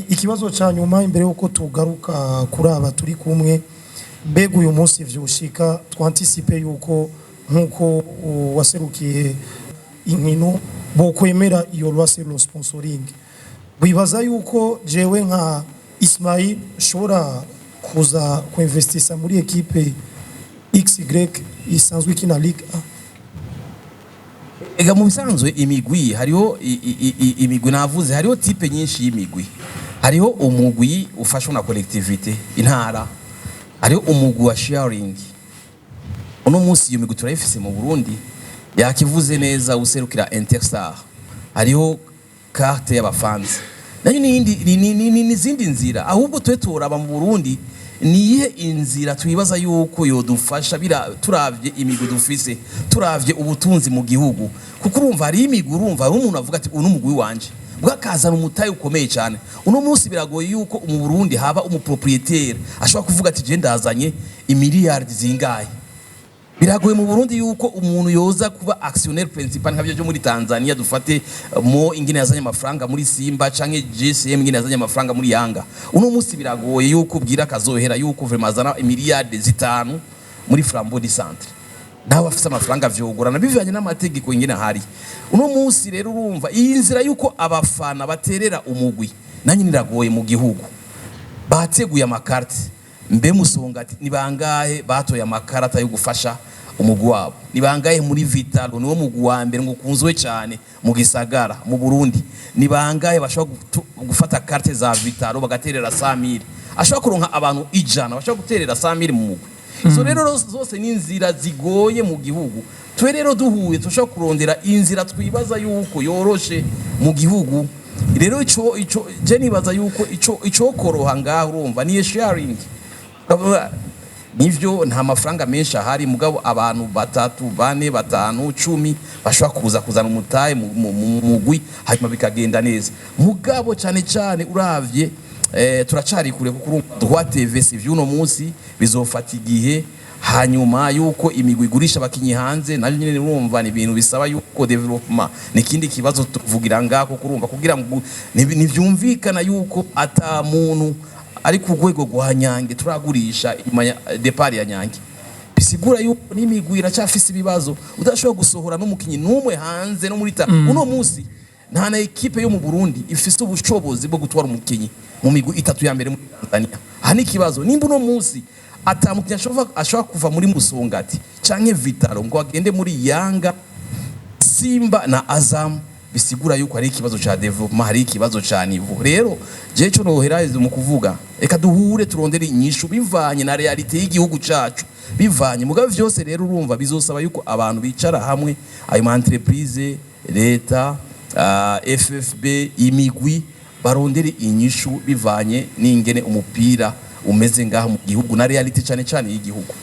ikibazo cya nyuma imbere yuko tugaruka kuri aba turi kumwe mbega uyu munsi vyushika twantisipe yuko nkuko waserukiye inkino bo kwemera iyo loi sur le sponsoring bibaza yuko jewe nka Ismail shobora kuza kuinvestisa muri equipe XY isanzwe kina Ligue 1 ega mu bisanzwe imigwi hariho imigwi navuze hariho type nyinshi y'imigwi hariho umugwi ufashwa na collectivité intara hariho umugwi wa sharing uno munsi iyo migwi turayifise mu Burundi yakivuze neza userukira Interstar hariho carte y'abafanzi nayo n'izindi nzira ahubwo twe turaba mu Burundi niye inzira twibaza yuko yodufasha turavye imigwi dufise turavye ubutunzi mu gihugu kuko urumva hari imigwi urumva umuntu avuga ati uno mugwi wanje bwakazana umutayi ukomeye cyane uno munsi biragoye yuko mu Burundi haba umupropriétaire ashobora kuvuga ati je ndazanye imiliyardi zingahe biragoye mu Burundi yuko umuntu yoza kuba actionnaire principal nk'abyo byo muri Tanzania dufate mo ingine yazanye amafaranga muri Simba canke GSM ingine yazanye amafaranga muri Yanga uno munsi biragoye yuko ubwira kazohera yuko vremazana imiliyardi 5 muri Flambeau du Centre nawe afise amafaranga vyogorana bivanye n'amategeko ingene hari uno munsi rero urumva iyi nzira yuko abafana baterera umugwi nanyi niragoye mu gihugu bateguye amakarte mbe Musongati nibangahe batoye amakarata yo gufasha umugwi wabo nibangahe muri Vital niwo mugwi wa mbere ngo kunzwe cyane mu gisagara mu Burundi nibangahe bashobora gufata carte za Vital bagaterera 100,000 ashobora kuronka abantu 100 bashobora guterera 100,000 mu mugwi so rero zose ni inzira zigoye mu gihugu twe rero duhuye tushobora kurondera inzira twibaza yuko yoroshe mu gihugu rero ico je nibaza yuko ico koroha ngaho urumva ni sharing nivyo nta mafaranga menshi ahari mugabo abantu 3 4 5 10 bashobora kuzana umutaye mu mugwi hanyuma bikagenda neza mugabo cyane uravye turacari kure kuko droit TV vy'uno munsi bizofata igihe hanyuma yuko imigwi igurisha bakinyi hanze nayo nyine urumva ni ibintu bisaba yuko development nikindi kibazo tuvugira ngako kurumva kugira ngo nivyumvikana yuko ata muntu ari ku rwego rwa Nyange turagurisha depart ya Nyange bisigura yuko n'imigwi iracafise ibibazo udashobora gusohora n'umukinyi numwe hanze no muri uno munsi nta na equipe yo mu Burundi ifise ubushobozi bwo gutwara umukinyi mu migwi 3 ya mbere muri Tanzania hani kibazo nimba uno munsi atamukinyi ashobora kuva muri Musongati canke Vitalo ngo agende muri Yanga Simba na Azam bisigura yuko hari ikibazo cha development hari ikibazo cha niveau rero je cyo nohereze mu kuvuga eka duhure turondere inyishu bivanye na realite y'igihugu cacu bivanye mugabe vyose rero urumva bizosaba yuko abantu bicara hamwe ayo ma entreprise leta FFB imigwi barondere inyishu bivanye n'ingene umupira umeze ngaha mu gihugu na realite cyane y'igihugu